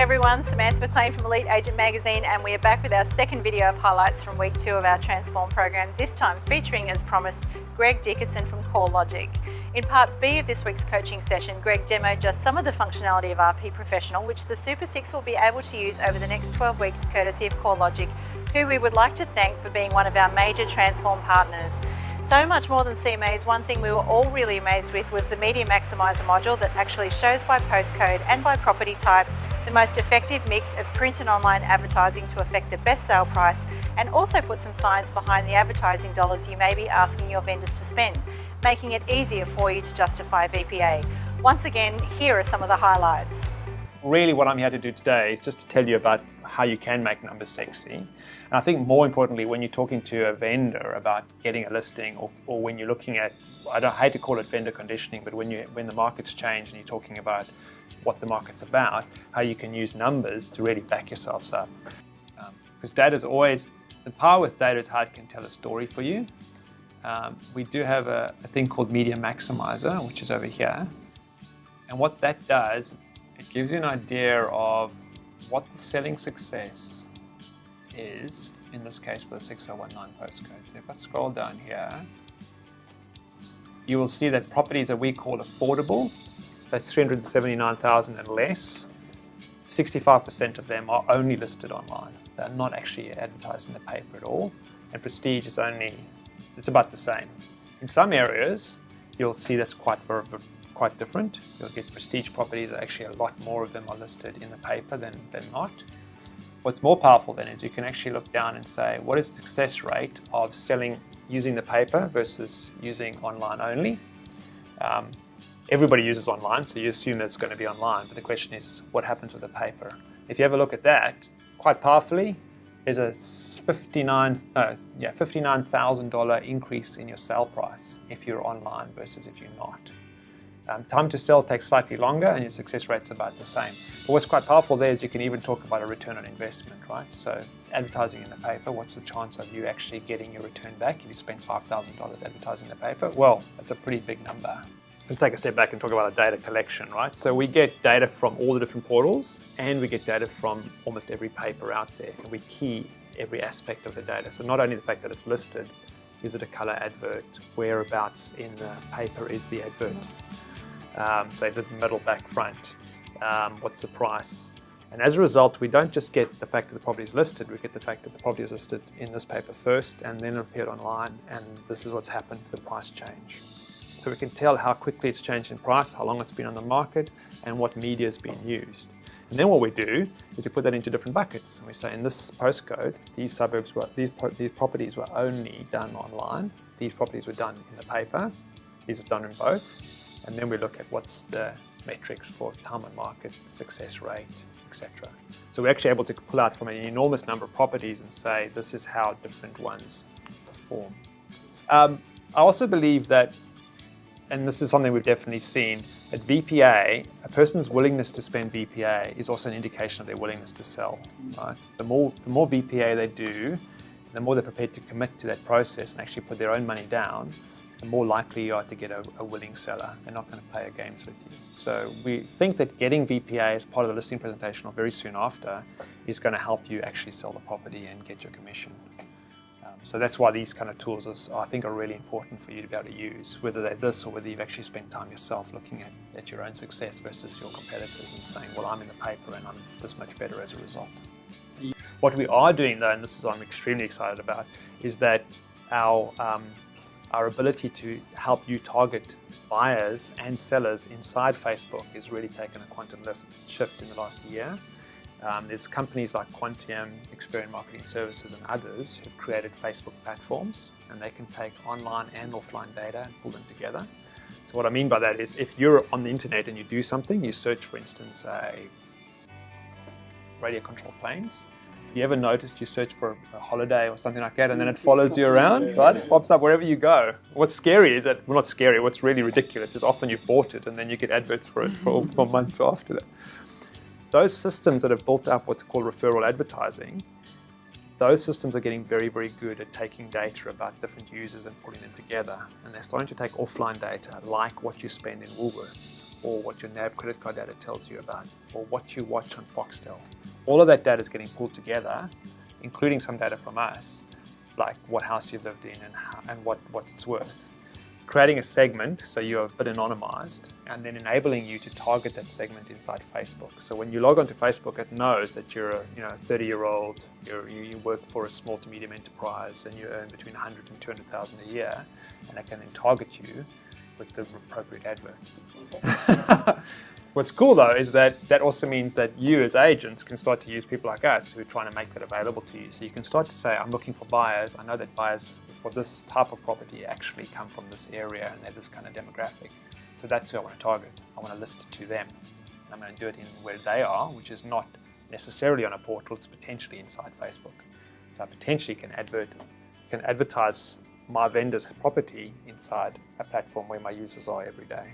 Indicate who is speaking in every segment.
Speaker 1: everyone, Samantha McLean from Elite Agent Magazine, and we are back with our second video of highlights from week 2 of our Transform program, this time featuring, as promised, Greg Dickason from CoreLogic. In part B of this week's coaching session, Greg demoed just some of the functionality of RP Professional, which the Super 6 will be able to use over the next 12 weeks courtesy of CoreLogic, who we would like to thank for being one of our major Transform partners. So much more than CMAs, one thing we were all really amazed with was the Media Maximizer module that actually shows by postcode and by property type the most effective mix of print and online advertising to affect the best sale price, and also put some science behind the advertising dollars you may be asking your vendors to spend, making it easier for you to justify VPA. Once again, here are some of the highlights.
Speaker 2: Really what I'm here to do today is just to tell you about how you can make numbers sexy. And I think more importantly, when you're talking to a vendor about getting a listing, or when you're looking at, I hate to call it vendor conditioning, but when the market's changed and you're talking about what the market's about, how you can use numbers to really back yourselves up. Because data is always, the power with data is how it can tell a story for you. We do have a thing called Media Maximizer, which is over here. And what that does, it gives you an idea of what the selling success is, in this case for the 6019 postcode. So if I scroll down here, you will see that properties that we call affordable, that's 379,000 and less, 65% of them are only listed online. They're not actually advertised in the paper at all. And prestige is it's about the same. In some areas, you'll see that's quite different. You'll get prestige properties, actually a lot more of them are listed in the paper than not. What's more powerful then is you can actually look down and say, what is the success rate of selling using the paper versus using online only? Everybody uses online, so you assume that it's going to be online, but the question is, what happens with the paper? If you have a look at that, quite powerfully, there's a $59,000 increase in your sale price if you're online versus if you're not. Time to sell takes slightly longer and your success rate's about the same. But what's quite powerful there is you can even talk about a return on investment, right? So advertising in the paper, what's the chance of you actually getting your return back if you spend $5,000 advertising in the paper? Well, that's a pretty big number. Let's take a step back and talk about a data collection, right? So we get data from all the different portals, and we get data from almost every paper out there, and we key every aspect of the data. So not only the fact that it's listed, is it a color advert? Whereabouts in the paper is the advert? So is it middle, back, front? What's the price? And as a result, we don't just get the fact that the property is listed, we get the fact that the property is listed in this paper first and then appeared online, and this is what's happened to the price change. So we can tell how quickly it's changed in price, how long it's been on the market, and what media has been used. And then what we do is we put that into different buckets. And we say in this postcode, these properties were only done online. These properties were done in the paper. These are done in both. And then we look at what's the metrics for time on market, success rate, etc. So we're actually able to pull out from an enormous number of properties and say this is how different ones perform. I also believe that, and this is something we've definitely seen, at VPA, a person's willingness to spend VPA is also an indication of their willingness to sell. Right? The more VPA they do, the more they're prepared to commit to that process and actually put their own money down, the more likely you are to get a willing seller. They're not going to play games with you. So we think that getting VPA as part of the listing presentation or very soon after is going to help you actually sell the property and get your commission. So that's why these kind of tools I think are really important for you to be able to use, whether they're this or whether you've actually spent time yourself looking at your own success versus your competitors and saying, well, I'm in the paper and I'm this much better as a result. What we are doing though, and this is what I'm extremely excited about, is that our ability to help you target buyers and sellers inside Facebook has really taken a quantum shift in the last year. There's companies like Quantium, Experian Marketing Services and others who've created Facebook platforms, and they can take online and offline data and pull them together. So what I mean by that is if you're on the internet and you do something, you search for instance radio control planes. You ever noticed you search for a holiday or something like that and then it follows you around, right? It pops up wherever you go. What's scary is that, well, not scary, what's really ridiculous is often you've bought it and then you get adverts for it for months after that. Those systems that have built up what's called referral advertising, those systems are getting very, very good at taking data about different users and putting them together. And they're starting to take offline data, like what you spend in Woolworths, or what your NAB credit card data tells you about, or what you watch on Foxtel. All of that data is getting pulled together, including some data from us, like what house you lived in and what it's worth. Creating a segment so you're a bit anonymized, and then enabling you to target that segment inside Facebook. So when you log onto Facebook, it knows that you're a 30-year-old, you work for a small to medium enterprise, and you earn between 100 and 200,000 a year, and it can then target you with the appropriate adverts. What's cool though is that also means that you as agents can start to use people like us who are trying to make that available to you. So you can start to say, I'm looking for buyers. I know that buyers for this type of property actually come from this area and they're this kind of demographic. So that's who I want to target. I want to list it to them. And I'm going to do it in where they are, which is not necessarily on a portal, it's potentially inside Facebook. So I potentially can advertise my vendor's property inside a platform where my users are every day.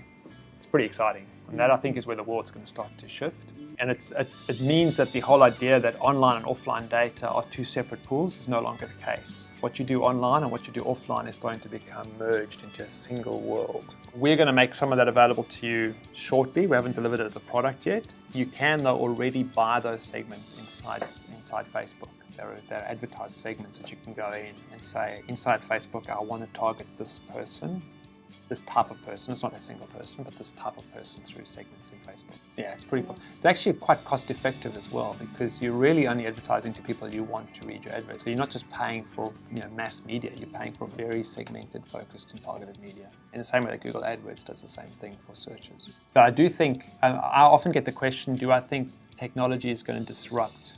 Speaker 2: It's pretty exciting. And that, I think, is where the world's going to start to shift. And it means that the whole idea that online and offline data are two separate pools is no longer the case. What you do online and what you do offline is starting to become merged into a single world. We're going to make some of that available to you shortly. We haven't delivered it as a product yet. You can, though, already buy those segments inside Facebook. There are advertised segments that you can go in and say, inside Facebook, I want to target this person, this type of person. It's not a single person, but this type of person through segments in Facebook. Yeah, it's pretty cool. It's actually quite cost effective as well, because you're really only advertising to people you want to read your advert. So you're not just paying for mass media, you're paying for very segmented, focused and targeted media. In the same way that Google AdWords does the same thing for searches. But I do think, I often get the question, do I think technology is going to disrupt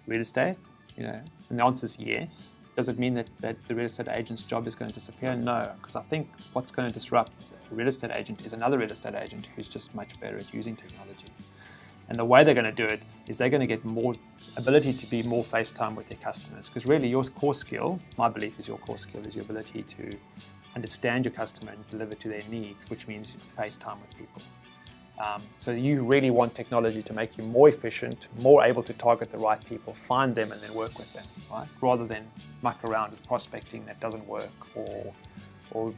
Speaker 2: real estate? And the answer is yes. Does it mean that the real estate agent's job is going to disappear? No, because I think what's going to disrupt the real estate agent is another real estate agent who's just much better at using technology. And the way they're going to do it is they're going to get more ability to be more FaceTime with their customers. Because really your core skill, my belief is your core skill is your ability to understand your customer and deliver to their needs, which means FaceTime with people. So you really want technology to make you more efficient, more able to target the right people, find them and then work with them, right? Rather than muck around with prospecting that doesn't work, or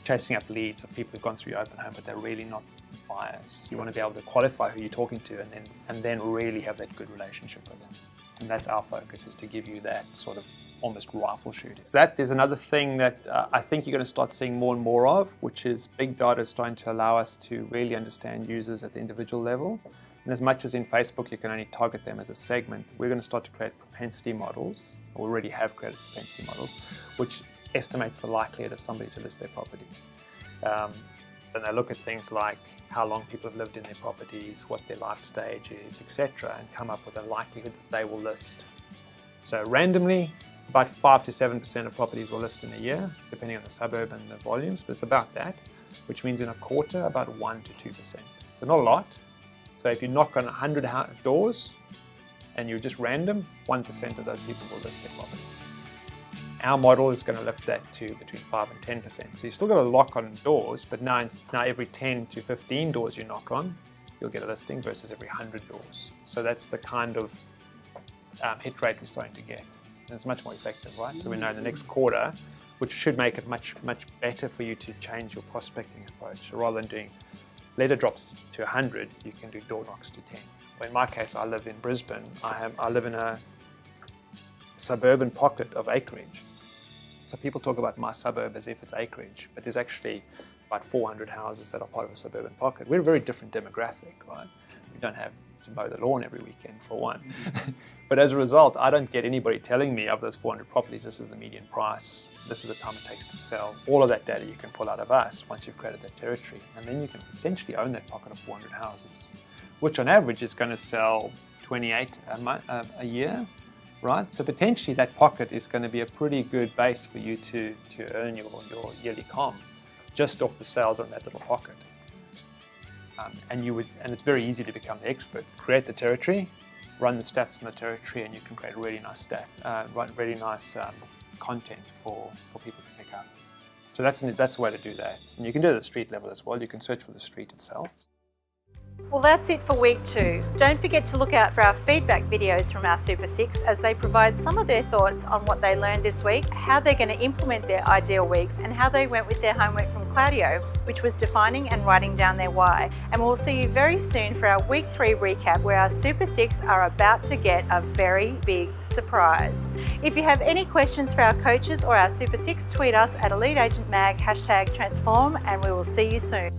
Speaker 2: chasing up leads of people who've gone through your open home but they're really not buyers. You want to be able to qualify who you're talking to and then really have that good relationship with them. And that's our focus, is to give you that sort of almost rifle shooting. So there's another thing that I think you're going to start seeing more and more of, which is big data is starting to allow us to really understand users at the individual level. And as much as in Facebook you can only target them as a segment, we're going to start to create propensity models, or already have created propensity models, which estimates the likelihood of somebody to list their property. And they look at things like how long people have lived in their properties, what their life stage is, etc., and come up with a likelihood that they will list. So randomly, about 5 to 7% of properties will list in a year, depending on the suburb and the volumes, but it's about that, which means in a quarter, about 1 to 2%. So not a lot. So if you knock on 100 doors and you're just random, 1% of those people will list their property. Our model is going to lift that to between 5 and 10%. So you still got to lock on doors, but now every 10 to 15 doors you knock on, you'll get a listing versus every 100 doors. So that's the kind of hit rate we're starting to get. And it's much more effective, right? So we know in the next quarter, which should make it much better for you to change your prospecting approach. So rather than doing letter drops to 100, you can do door knocks to 10. Well, in my case, I live in Brisbane. I live in a suburban pocket of acreage. So people talk about my suburb as if it's acreage, but there's actually about 400 houses that are part of a suburban pocket. We're a very different demographic, right? We don't have to mow the lawn every weekend, for one. But as a result, I don't get anybody telling me of those 400 properties, this is the median price, this is the time it takes to sell. All of that data you can pull out of us once you've created that territory. And then you can essentially own that pocket of 400 houses, which on average is going to sell 28 a year, right? So potentially that pocket is going to be a pretty good base for you to earn your yearly comm just off the sales on that little pocket. And it's very easy to become the expert. Create the territory, run the stats in the territory, and you can create really nice content for people to pick up. So that's a way to do that. And you can do it at the street level as well. You can search for the street itself.
Speaker 1: Well, that's it for week 2. Don't forget to look out for our feedback videos from our Super 6 as they provide some of their thoughts on what they learned this week, how they're going to implement their ideal weeks, and how they went with their homework from Claudio, which was defining and writing down their why. And we'll see you very soon for our week 3 recap, where our Super 6 are about to get a very big surprise. If you have any questions for our coaches or our Super 6, tweet us at EliteAgentMag #transform, and we will see you soon.